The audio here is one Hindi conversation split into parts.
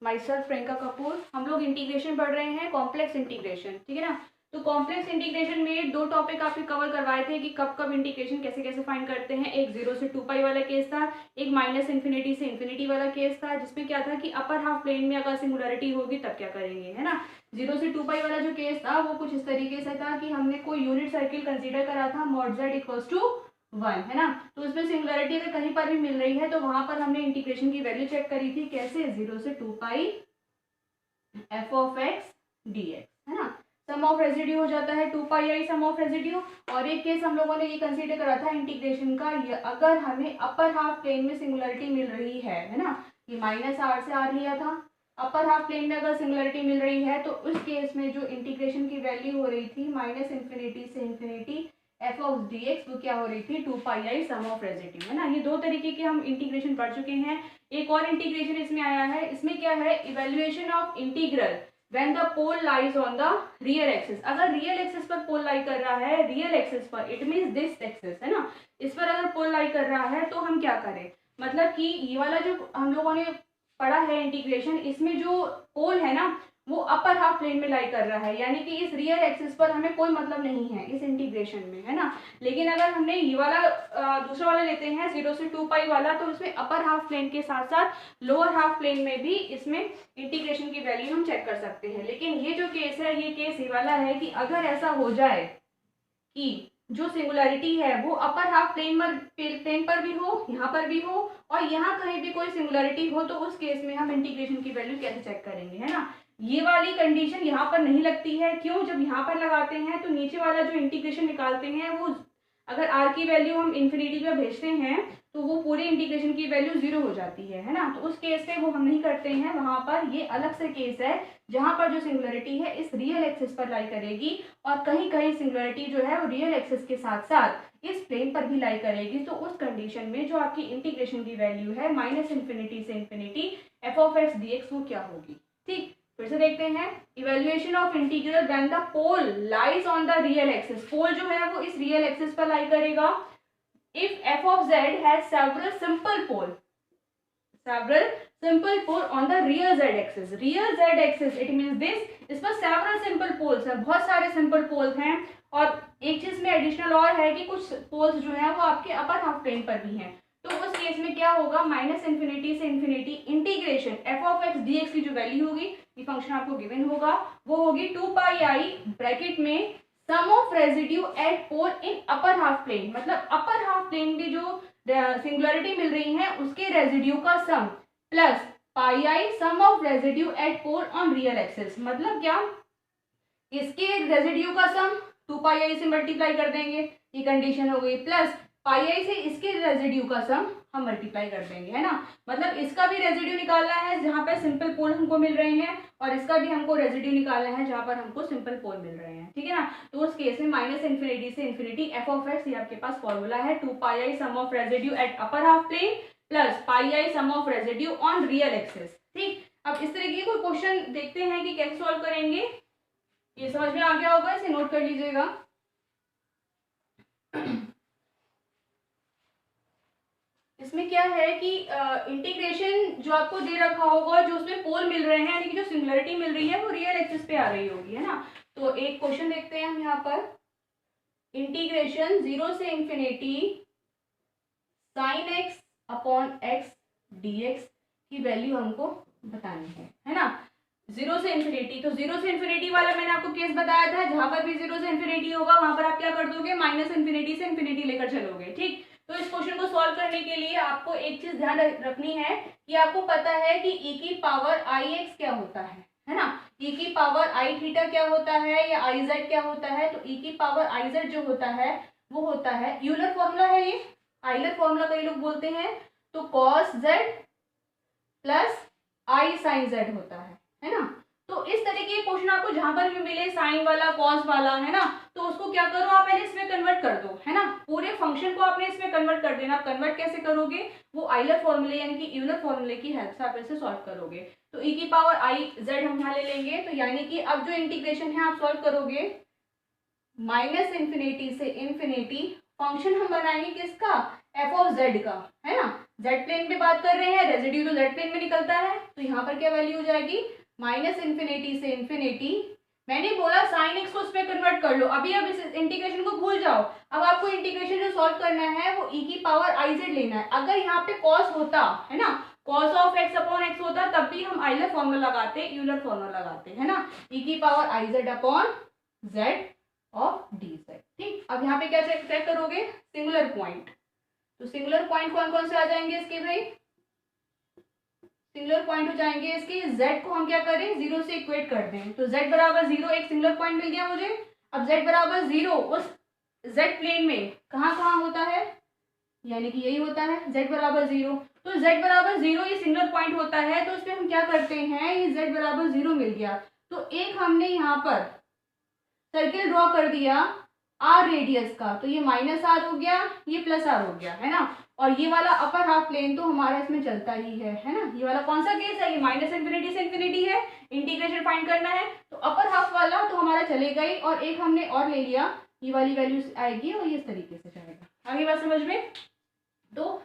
My self Priyanka Kapoor. हम लोग इंटीग्रेशन पढ़ रहे हैं, कॉम्प्लेक्स इंटीग्रेशन, ठीक है ना। तो कॉम्प्लेक्स इंटीग्रेशन में दो टॉपिक आपके कवर करवाए थे कि कब कब इंटीग्रेशन कैसे कैसे फाइंड करते हैं। एक 0 से 2 पाई वाला केस था, एक माइनस इन्फिनिटी से इन्फिनिटी वाला केस था, जिसमें क्या था कि अपर हाफ प्लेन में अगर सिंगुलरिटी होगी तब क्या करेंगे, है ना। 0 से 2 पाई वाला जो केस था वो कुछ इस तरीके से था कि हमने कोई यूनिट सर्किल कंसीडर करा था, मॉड z इक्वल्स टू 1, है ना। तो उसमें सिंगुलरिटी अगर कहीं पर भी मिल रही है तो वहां पर हमने इंटीग्रेशन की वैल्यू चेक करी थी, कैसे, 0 से 2 pi f of x d x, है ना। सम ऑफ रेजिड्यू हो जाता है 2 पाई सम ऑफ रेजिड्यू। और एक केस हम लोगों ने ये कंसीडर करा था इंटीग्रेशन का, ये अगर हमें अपर हाफ प्लेन में सिंगुलरिटी मिल रही है ना, ये माइनस आर से आर लिया था। अपर हाफ प्लेन में अगर सिंगुलरिटी मिल रही है तो उस केस में जो इंटीग्रेशन की वैल्यू हो रही थी माइनस इन्फिनिटी से infinity f of D x, वो क्या हो रही थी 2 पाई सम ऑफ रेजिड्यू, है ना। ये दो तरीके के हम इंटीग्रेशन पढ़ चुके हैं। एक और इंटीग्रेशन इसमें आया है, इसमें क्या है, evaluation of integral when the pole lies on the real axis. अगर रियल एक्सिस पर पोल लाई कर रहा है, रियल एक्सिस पर, इट मीन्स दिस एक्सिस, है ना, इस पर अगर पोल लाई कर रहा है तो हम क्या करें, मतलब कि ये वाला जो हम लोगों ने पढ़ा है इंटीग्रेशन, इसमें जो पोल है ना वो अपर हाफ प्लेन में लाई कर रहा है, यानी कि इस रियल एक्सिस पर हमें कोई मतलब नहीं है इस इंटीग्रेशन में, है ना। लेकिन अगर हमने ये वाला दूसरा वाला लेते हैं 0 से 2 पाई वाला, तो इसमें अपर हाफ प्लेन के साथ साथ लोअर हाफ प्लेन में भी इसमें इंटीग्रेशन की वैल्यू हम चेक कर सकते हैं। लेकिन ये जो केस है, ये केस ये वाला है कि अगर ऐसा हो जाए कि जो सिंगुलरिटी है वो अपर हाफ प्लेन पर भी हो, यहाँ पर भी हो, और यहाँ कहीं भी कोई सिंगुलरिटी हो, तो उस केस में हम इंटीग्रेशन की वैल्यू कैसे चेक करेंगे, है ना। ये वाली कंडीशन यहाँ पर नहीं लगती है, क्यों, जब यहाँ पर लगाते हैं तो नीचे वाला जो इंटीग्रेशन निकालते हैं वो, अगर आर की वैल्यू हम इन्फिनिटी पे भेजते हैं तो वो पूरी इंटीग्रेशन की वैल्यू 0 हो जाती है ना। तो उस केस में वो हम नहीं करते हैं, वहां पर ये अलग से केस है जहां पर जो सिंगुलरिटी है इस रियल एक्सिस पर लाई करेगी, और कहीं कहीं सिंगुलरिटी जो है वो रियल एक्सिस के साथ साथ इस प्लेन पर भी लाई करेगी। तो उस कंडीशन में जो आपकी इंटीग्रेशन की वैल्यू है माइनस इन्फिनिटी से infinity f of x d x, वो क्या होगी। ठीक, फिर से देखते हैं, evaluation of integral when the pole lies on the real axis. Pole जो है वो इस रियल एक्सिस पर लाई करेगा। If f of z has several simple pole on the real z axis, real z axis it means this, इस पर several simple poles हैं, बहुत सारे simple poles हैं। और एक चीज में एडिशनल और है कि कुछ पोल्स जो है वो आपके अपर हाफ प्लेन पर भी हैं। तो उस केस में क्या होगा, माइनस इन्फिनिटी से infinity integration F of x d x की जो वैल्यू होगी, ये फंक्शन आपको गिवन होगा, वो होगी 2 पाई ब्रैकेट में sum of residue at pole in upper half plane. मतलब अपर हाफ प्लेन में जो सिंगुलरिटी मिल रही है उसके रेजिड्यू का sum plus pi sum of residue at pole on real axis. मतलब क्या, इसके रेजिड्यू का सम 2 पाई से मल्टीप्लाई कर देंगे, ये कंडीशन हो गई, प्लस पाई से इसके रेजिड्यू का सम हम मल्टीप्लाई कर देंगे, है ना। मतलब इसका भी रेजिड्यू निकालना है जहां पर सिंपल पोल हमको मिल रहे हैं, और इसका भी हमको रेजिड्यू निकालना है जहां पर हमको सिंपल पोल मिल रहे हैं, ठीक है ना। तो उस केस में माइनस इन्फिनिटी से इन्फिनिटी एफ ऑफ एक्स, ये आपके पास फॉर्मूला है 2 pi sum of residue at upper half plane plus pi sum of residue on real axis. ठीक, अब इस तरीके कोई क्वेश्चन देखते हैं कि कैसे सॉल्व करेंगे। ये समझ में आ गया होगा, इसे नोट कर लीजिएगा। इसमें क्या है कि इंटीग्रेशन जो आपको दे रखा होगा, जो उसमें पोल मिल रहे हैं, यानी कि जो सिंगुलरिटी मिल रही है वो रियल एक्सिस पे आ रही होगी, है ना। तो एक क्वेश्चन देखते हैं हम यहाँ पर, इंटीग्रेशन 0 से infinity sign x upon x d x की वैल्यू हमको बतानी है ना। 0 से इन्फिनिटी, तो 0 से इन्फिनिटी वाला मैंने आपको केस बताया था, जहां पर भी 0 से इन्फिनिटी होगा वहां पर आप क्या कर दोगे, माइनस इन्फिनिटी से इन्फिनिटी लेकर चलोगे। ठीक, तो इस क्वेश्चन को सॉल्व करने के लिए आपको एक चीज ध्यान रखनी है कि आपको पता है कि e की पावर आई एक्स क्या होता है ना। e की पावर आई थीटा क्या होता है, या आई जेड क्या होता है। तो e की पावर आई जेड जो होता है वो होता है, यूलर फॉर्मूला है ये, आइलर फॉर्मूला कई लोग बोलते हैं। तो कॉस जेड प्लस आई साइन जेड होता है ना। तो इस तरीके के क्वेश्चन आपको जहां पर भी मिले साइन वाला कॉस वाला, है ना, तो उसको क्या करो, आप पहले इसमें कन्वर्ट कर दो, है ना। पूरे फंक्शन को आपने इसमें कन्वर्ट कर देना। कन्वर्ट कैसे करोगे, वो आइलर फॉर्मूले यानी कि यूलर फॉर्मूले की हेल्प से आप इसे सॉल्व करोगे। तो e की पावर आई जेड हम यहाँ ले लेंगे, तो यानी कि अब जो इंटीग्रेशन है आप सॉल्व करोगे माइनस इन्फिनिटी से इन्फिनिटी फंक्शन हम बनाएंगे किसका, एफ ऑफ जेड का, है ना। जेड प्लेन पे बात कर रहे हैं, रेजिड्यू तो जेड प्लेन में निकलता है, तो यहाँ पर क्या वैल्यू हो जाएगी, माइनस इन्फिनिटी से इन्फिनिटी। मैंने बोला साइन एक्स को उसमें कन्वर्ट कर लो, अभी अब इस इंटीग्रेशन को भूल जाओ। अब आपको इंटीग्रेशन जो सॉल्व करना है वो e की पावर आई जेड लेना है। अगर यहाँ पे कॉस होता है ना, cos of x upon x होता, तब भी हम आइलर फॉर्मूला लगाते, यूलर फॉर्मूला लगाते, है ना, e की power i Z upon Z of D Z. ठीक, अब यहाँ पे क्या चेक करोगे, सिंगुलर पॉइंट। तो सिंगुलर पॉइंट कौन कौन से आ जाएंगे इसके भाई, सिंगुलर पॉइंट हो जाएंगे इसके, z को हम क्या करें, 0 से इक्वेट कर दें, तो z बराबर 0 एक सिंगुलर पॉइंट मिल गया मुझे। अब z बराबर 0 उस z प्लेन में कहाँ कहाँ होता है, यानी कि यही होता है z बराबर 0। तो z बराबर 0 ये सिंगुलर पॉइंट होता है, तो उसमें हम क्या करते हैं, ये z बराबर 0 मिल गया, तो एक हमने यहाँ पर सर्किल ड्रॉ कर दिया r रेडियस का, तो ये माइनस r हो गया, ये प्लस r हो गया, है ना। और ये वाला अपर हाफ प्लेन तो हमारा इसमें चलता ही है ना। ये वाला कौन सा केस है, ये माइनस इन्फिनिटी से इन्फिनिटी है, इंटीग्रेशन फाइंड करना है, तो अपर हाफ वाला तो हमारा चलेगा ही, और एक हमने और ले लिया, ये वाली वैल्यू आएगी और ये इस तरीके से जाएगा। आगे बात समझ में। तो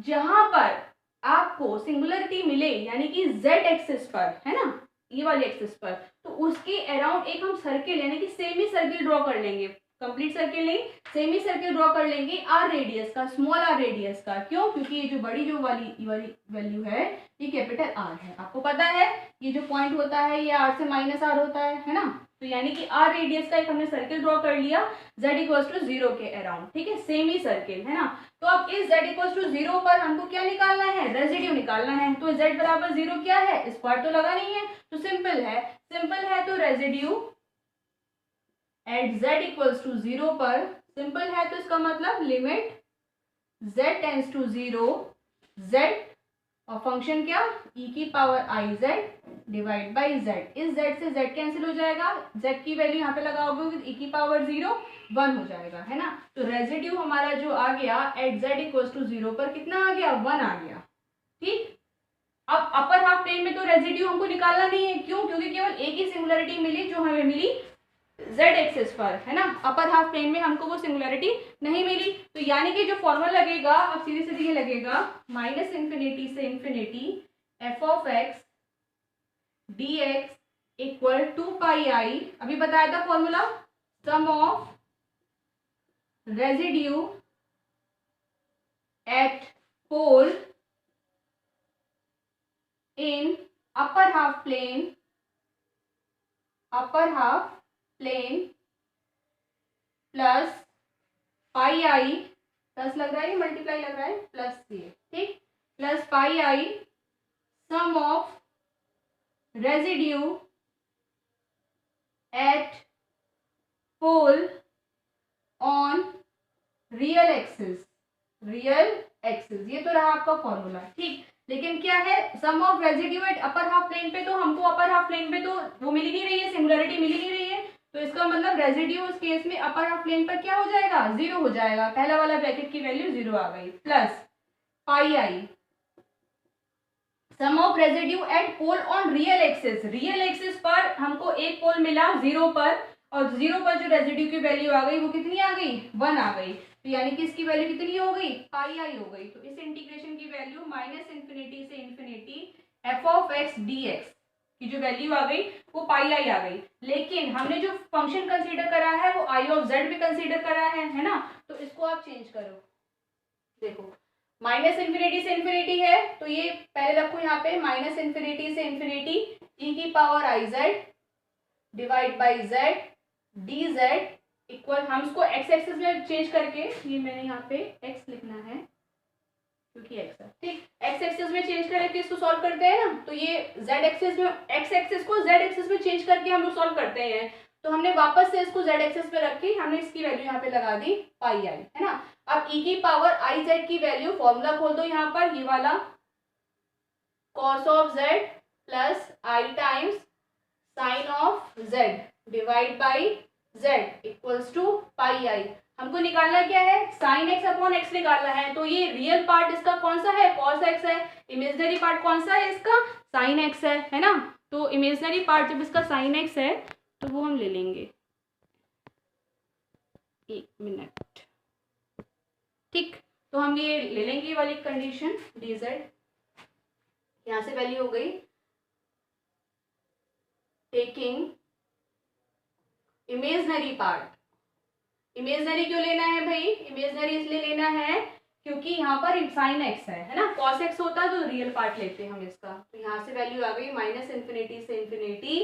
जहां पर आपको सिंगुलरिटी मिले, यानी कि z एक्सिस पर, है ना, ये वाली एक्सिस पर, तो उसके अराउंड एक हम सर्किल यानी कि सेमी सर्किल ड्रॉ कर लेंगे, कंप्लीट सर्किल नहीं, सेमी सर्किल ड्रॉ कर लेंगे आर रेडियस का, स्मॉल आर रेडियस का। क्यों, क्योंकि ये जो बड़ी जो वाली वैल्यू है ये कैपिटल आर है। आपको पता है ये जो पॉइंट होता है ये आर से माइनस आर होता है ना। तो यानी कि आर रेडियस का एक हमने सर्किल ड्रॉ कर लिया z इक्वल्स टू 0 के अराउंड, ठीक है, सेमी सर्किल, है ना। तो अब इस z इक्वल्स टू 0 पर हमको क्या निकालना है, रेजिड्यू निकालना है। तो z बराबर 0 क्या है, इस पर तो लगा नहीं है, तो सिंपल है, तो residue at z equals to 0 पर, सिंपल है तो इसका मतलब limit z tends to 0, z और फंक्शन क्या, e की power i z divide by z। इस z से z कैंसिल हो जाएगा, z की वैल्यू यहाँ पे लगाओगे e की पावर 0 1 हो जाएगा, है ना। तो रेजिड्यू हमारा जो आ गया एट z इक्वल्स टू 0 पर कितना आ गया, 1 आ गया। ठीक, अब अपर हाफ प्लेन में तो रेजिड्यू हमको निकालना नहीं है, क्यों, क्योंकि केवल एक ही सिंगुलरिटी मिली जो हमें मिली z एक्सिस पर, है ना। अपर हाफ प्लेन में हमको वो सिंगुलरिटी नहीं मिली, तो यानी कि जो फॉर्मूला लगेगा अब सीधे सीधे ये लगेगा माइनस इन्फिनिटी से infinity f of x d x equal to pi i, अभी बताया था formula, sum of residue at pole in upper half plane plus pi i, plus लग रहा है, मल्टीप्लाई लग रहा है, प्लस ये, ठीक, plus pi i sum of residue at pole on real axis, ये तो रहा आपका फॉर्मूला, ठीक। लेकिन क्या है, sum of residue at upper half plane पे, तो हमको अपर हाफ प्लेन पे तो वो मिल ही नहीं रही है, सिंगुलरिटी मिल ही नहीं रही है, तो इसका मतलब रेजिड्यू उस केस में अपर हाफ प्लेन पर क्या हो जाएगा, 0 हो जाएगा, पहला वाला ब्रैकेट की वैल्यू 0 आ गई, plus pi i sum of residue at pole on real axis पर हमको एक पोल मिला 0 पर, और 0 पर जो रेजिड्यू की वैल्यू आ गई वो कितनी आ गई, 1 आ गई, तो यानी कि इसकी वैल्यू कितनी हो गई, पाई आई हो गई। तो इस इंटीग्रेशन की वैल्यू माइनस इन्फिनिटी से infinity f of x d x की जो वैल्यू आ गई वो पाई आई आ गई। लेकिन हमने जो फंक्शन कंसीडर करा है वो आई ऑफ जेड भी कंसीडर करा है ना, तो इसको आप चेंज करो। देखो माइनस इन्फिनिटी से इन्फिनिटी है, तो ये पहले रखो यहाँ पे, माइनस इन्फिनिटी से इन्फिनिटी ई की power i z divide by Z D Z equal, हम इसको एक्स एक्सिस में चेंज करके, ये मैंने यहाँ पे एक्स लिखना है क्योंकि एक्स है, ठीक, एक्स एक्सिस में चेंज करके इसको सॉल्व करते हैं ना, तो ये जेड एक्सिस में, एक्स एक्सिस को जेड एक्सिस में चेंज करके हम लोग सॉल्व करते हैं, तो हमने वापस से इसको जेड एक्सिस पे रखी, हमने इसकी वैल्यू यहाँ पे लगा दी पाई आई, है ना। अब ई की पावर आई जेड की वैल्यू, फॉर्मूला खोल दो यहाँ पर, ये वाला cos of z plus i times sine of z divide by z equals to pi i. हमको निकालना क्या है, साइन एक्स अपॉन एक्स निकालना है, तो ये रियल पार्ट इसका कौन सा है, कॉस एक्स है, इमेजिनरी पार्ट कौन सा है इसका, साइन एक्स है ना। तो इमेजिनरी पार्ट जब इसका साइन एक्स है तो वो हम ले लेंगे, एक मिनट, ठीक, तो हम ये ले लेंगे वाली कंडीशन dz, यहाँ से वैल्यू हो गई टेकिंग इमेजनरी पार्ट। इमेजनरी क्यों लेना है भाई? इमेजनरी इसलिए लेना है क्योंकि यहाँ पर साइन एक्स है ना, कॉस एक्स होता तो रियल पार्ट लेते हैं हम इसका। तो यहाँ से वैल्यू आ गई माइनस इन्फिनिटी से infinity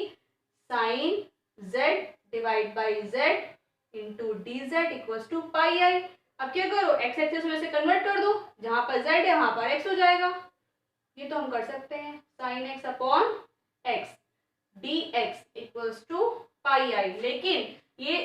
sine z divide by z into d z equals to pi i. अब क्या करो, एक्स एक्सिस में से कन्वर्ट कर दो, जहां पर जेड है वहां पर एक्स हो जाएगा। ये तो हम कर सकते हैं, sine x upon x d x equals to pi i. लेकिन ये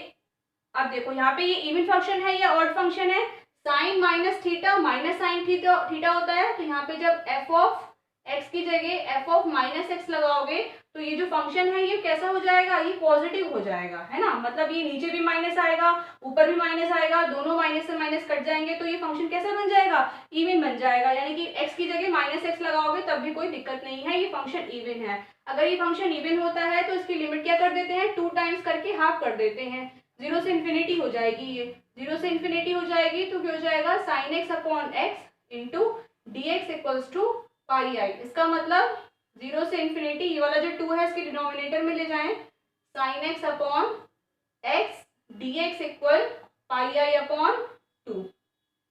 अब देखो यहाँ पे ये इवन फंक्शन है या ऑड फंक्शन है? Sine minus theta minus sine theta होता है, तो यहाँ पे जब एफ ऑफ एक्स की जगह एफ ऑफ माइनस एक्स लगाओगे तो ये जो फंक्शन है ये कैसा हो जाएगा, ये पॉजिटिव हो जाएगा, है ना। मतलब ये नीचे भी माइनस आएगा ऊपर भी माइनस आएगा, दोनों माइनस से माइनस कट जाएंगे तो ये फंक्शन कैसा बन जाएगा, इवन बन जाएगा। यानी कि एक्स की जगह माइनस एक्स लगाओगे तब भी कोई दिक्कत नहीं है, ये फंक्शन इवन है। अगर ये फंक्शन इवन होता है तो इसकी लिमिट क्या कर देते हैं, 2 टाइम्स करके हाफ कर देते हैं, 0 से इन्फिनिटी हो जाएगी। ये 0 से इन्फिनिटी हो जाएगी तो क्या हो जाएगा, sine x upon x into d x equals to pi i. इसका मतलब 0 से इन्फिनिटी, ये वाला जो 2 है इसके डिनोमिनेटर में ले जाएं, sine x upon x d x equal pi i upon 2।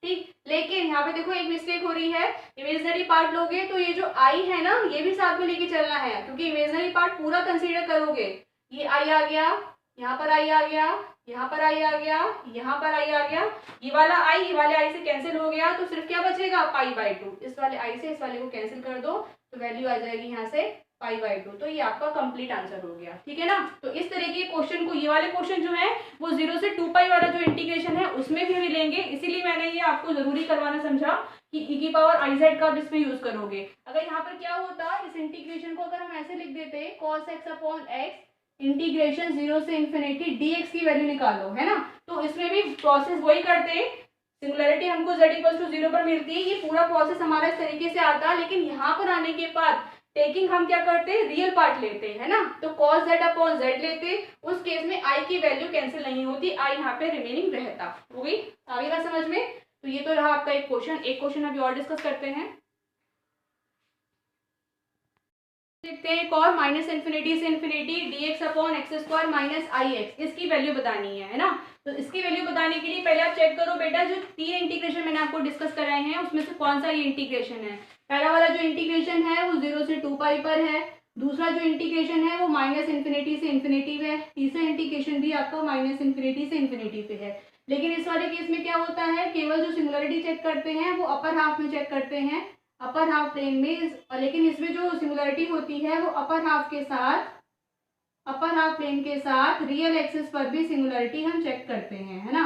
ठीक, लेकिन यहाँ पे देखो एक मिस्टेक हो रही है, इमेजनरी पार्ट लोगे तो ये जो आई है ना ये भी साथ में लेके चलना है, क्योंकि इमेजनरी पार्ट पूरा कंसीडर करोगे। ये आई आ गया, यहाँ पर आई आ गया, यहाँ पर आई आ गया, यहाँ पर आई आ गया, ये वाला आई ये वाले आई से कैंसिल हो गया तो सिर्फ क्या बचेगा, पाई बाई 2। इस वाले आई से इस वाले को कैंसिल कर दो तो वैल्यू आ जाएगी यहाँ से पाई बाई 2। तो ये आपका कंप्लीट आंसर हो गया, ठीक है ना। तो इस तरह के क्वेश्चन को, ये वाले क्वेश्चन जो है वो 0 से 2 पाई वाला जो इंटीग्रेशन है उसमें भी मिलेंगे, इसीलिए मैंने ये आपको जरूरी करवाना समझा कि ई की पावर आई जेड का इसमें यूज करोगे। अगर यहाँ पर क्या होता, इस इंटीग्रेशन को अगर हम ऐसे लिख देते cos x upon x integration 0 से इन्फिनिटी dx की वैल्यू निकालो, है ना, तो इसमें भी प्रोसेस वही करते, सिंगुलैरिटी हमको z इक्वल टू 0 पर मिलती है, ये पूरा प्रोसेस हमारा इस तरीके से आता। लेकिन यहाँ पर आने के बाद टेकिंग हम क्या करते, रियल पार्ट लेते हैं ना, तो cos z अपॉन z लेते, उस केस में i की वैल्यू कैंसिल नहीं होती, i यहाँ पे रिमेनिंग रहता। हो गई, आ गई बात समझ में। तो ये तो रहा आपका एक क्वेश्चन अभी और डिस्कस करते हैं। देखते हैं एक और, माइनस इन्फिनिटी से infinity d x upon x square minus i x, इसकी वैल्यू बतानी है ना। तो इसकी वैल्यू बताने के लिए पहले आप चेक करो बेटा, जो 3 इंटीग्रेशन मैंने आपको डिस्कस कराए हैं उसमें से कौन सा ये इंटीग्रेशन है। पहला वाला जो इंटीग्रेशन है वो 0 से 2 पाई पर है, दूसरा जो इंटीग्रेशन है वो माइनस इन्फिनिटी से इन्फिनिटी पे है, तीसरा इंटीग्रेशन भी आपका माइनस इन्फिनिटी से इन्फिनिटी पे है। लेकिन इस वाले केस में क्या होता है, केवल जो सिंगुलरिटी चेक करते हैं वो अपर हाफ में चेक करते हैं, अपर हाफ प्लेन में, लेकिन इसमें जो सिंगुलरिटी होती है वो अपर हाफ प्लेन के साथ रियल एक्सिस पर भी सिंगुलरिटी हम चेक करते हैं, है ना।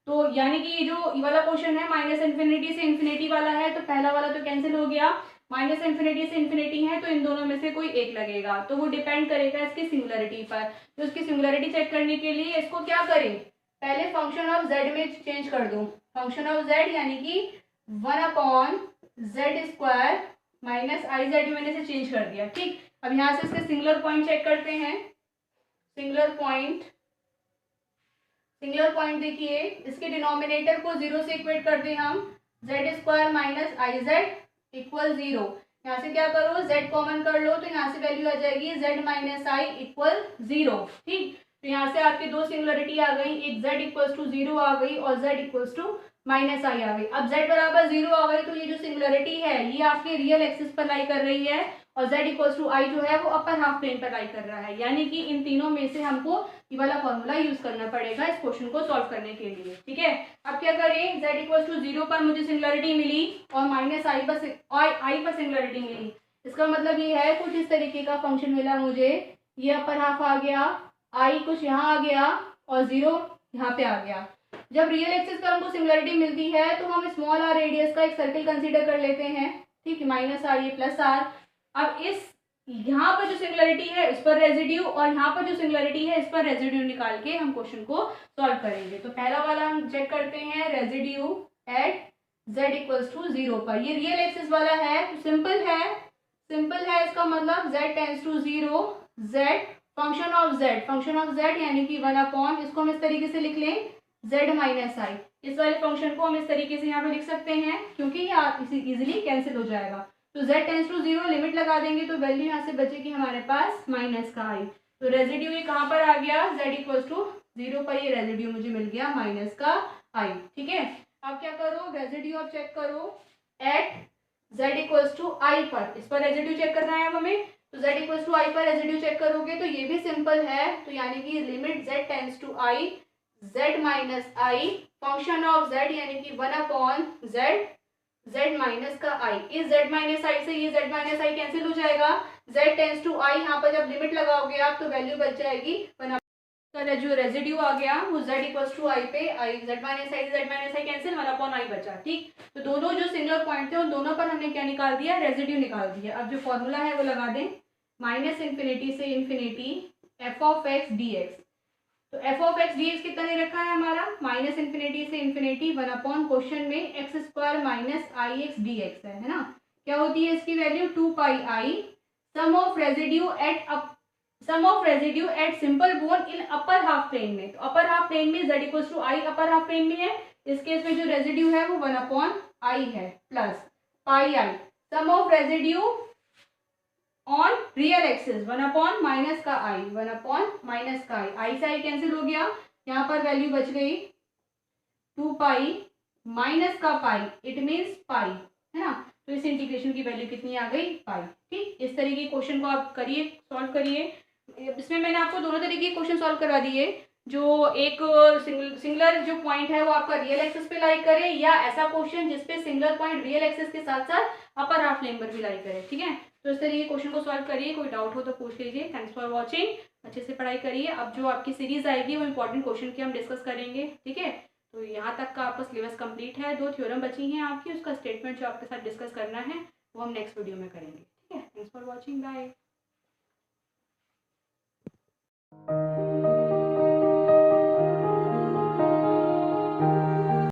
तो यानी कि ये जो ये वाला क्वेश्चन है माइनस इन्फिनिटी से इन्फिनिटी वाला है, तो पहला वाला तो कैंसिल हो गया, माइनस इन्फिनिटी से इन्फिनिटी है तो इन दोनों में से कोई एक लगेगा, तो वो डिपेंड करेगा इसकी सिंगुलरिटी पर। तो इसकी सिंगुलरिटी चेक करने के लिए इसको क्या करें, पहले फंक्शन ऑफ जेड में चेंज कर दो, फंक्शन ऑफ जेड यानी कि 1 upon Z square minus I Z मैंने से चेंज कर दिया। ठीक, अब यहाँ से इसके सिंगुलर पॉइंट चेक करते हैं। सिंगुलर पॉइंट देखिए, इसके डिनोमिनेटर को 0 से इक्वेट कर दें हम, Z square minus I Z equal 0। यहाँ से क्या करो, जेड कॉमन कर लो तो यहाँ से वैल्यू आ जाएगी जेड माइनस आई इक्वल 0। ठीक, तो यहाँ से आपकी दो सिंगुलरिटी आ गई, एक z इक्वल्स टू 0 आ गई और z इक्वल्स टू माइनस आई आ गई। अब z बराबर 0 आ गई तो ये जो सिंगुलरिटी है ये आपके रियल एक्सिस पर लाई कर रही है और z इक्वल्स टू आई जो है वो अपर हाफ प्लेन पर लाई कर रहा है। यानी कि इन तीनों में से हमको ये वाला फॉर्मूला यूज करना पड़ेगा इस क्वेश्चन को सॉल्व करने के लिए। ठीक है, अब क्या करें, z इक्वल्स टू 0 पर मुझे सिंगुलरिटी मिली और माइनस आई पर सिंगुलरिटी मिली। इसका मतलब ये है कुछ इस तरीके का फंक्शन मिला मुझे, ये अपर हाफ आ गया, आई कुछ यहाँ आ गया और 0 यहाँ पे आ गया। जब रियल एक्सिस पर हमको सिमिलरिटी मिलती है तो हम स्मॉल आर रेडियस का एक सर्कल कंसीडर कर लेते हैं। ठीक है, माइनस आर ये प्लस आर। अब इस यहाँ पर जो सिमिलरिटी है इस पर रेजिड्यू और यहाँ पर जो सिमिलरिटी है इस पर रेजिड्यू निकाल के हम क्वेश्चन को सॉल्व करेंगे। तो पहला वाला हम चेक करते हैं, residue at z equals to 0 पर। ये रियल एक्सिस वाला है तो सिंपल है, इसका मतलब z tends to 0, z function of z यानी कि 1 अपॉन, इसको हम इस तरीके से लिख लें z माइनस आई। इस वाले फंक्शन को हम इस तरीके से यहाँ पे लिख सकते हैं, क्योंकि ये इसे इजीली कैंसिल हो जाएगा। तो z टेंस टू 0 लिमिट लगा देंगे तो वैल्यू यहाँ से बचेगी हमारे पास माइनस का i। तो रेजिड्यू ये कहाँ पर आ गया, z इक्वल्स टू 0 पर ये रेजिड्यू मुझे मिल गया माइनस का i। ठीक है, अब क्या करो, रेजिड्यू अब चेक करो at z equals to i पर। इस पर रेजिड्यू चेक करना है हमें, तो z इक्वल्स टू i पर रेजिड्यू चेक करोगे तो ये भी सिंपल है। तो यानी कि limit z tends to i z minus i function of z यानी कि 1/z z माइनस का i। इस z माइनस i से ये z माइनस i कैंसिल हो जाएगा, z टेंस टू i यहाँ पर जब लिमिट लगाओगे आप तो वैल्यू बच जाएगी 1। जो रेजिड्यू आ गया वो z इक्वल्स टू i पे i z minus i cancel 1/i बचा। ठीक, तो दोनों जो सिंगुलर पॉइंट थे उन दोनों पर हमने क्या निकाल दिया, रेजिड्यू निकाल दिया। अब जो फॉर्मूला है वो लगा दें, माइनस इन्फिनिटी से infinity f of x d x. तो f of x d x कितना दे रखा है हमारा, माइनस इन्फिनिटी से इन्फिनिटी 1 क्वेश्चन में x square minus i x d x है ना। क्या होती है इसकी value 2 pi i sum of residue at simple bone in upper half plane में। तो अपर हाफ प्लेन में z equals to i upper half plane में है, इस केस में जो रेजिड्यू है वो 1/i है plus pi i sum of residue on real axis 1 minus का i 1 माइनस का i से i कैंसिल हो गया, यहाँ पर वैल्यू बच गई 2 पाई माइनस का पाई, इट मीन्स पाई है ना। तो इस इंटीग्रेशन की वैल्यू कितनी आ गई, पाई। ठीक, इस तरीके के क्वेश्चन को आप करिए, सॉल्व करिए। इसमें मैंने आपको दोनों तरीके के क्वेश्चन सॉल्व करवा दिए, जो एक सिंगुलर जो पॉइंट है वो आपका रियल एक्सिस पे लाई करे, या ऐसा क्वेश्चन जिसपे सिंगुलर पॉइंट रियल एक्सिस के साथ साथ अपर हाफ प्लेन पर भी लाई करे। ठीक है, तो इस तरीके के क्वेश्चन को सॉल्व करिए, कोई डाउट हो तो पूछ लीजिए। थैंक्स फॉर वॉचिंग, अच्छे से पढ़ाई करिए। अब जो आपकी सीरीज आएगी वो इंपॉर्टेंट क्वेश्चन की हम डिस्कस करेंगे। ठीक है, तो यहाँ तक का आपका सिलेबस कंप्लीट है, 2 थ्योरम बची हैं आपकी, उसका स्टेटमेंट जो आपके साथ डिस्कस करना है वो हम नेक्स्ट वीडियो में करेंगे। ठीक है, थैंक्स फॉर वॉचिंग, बाय।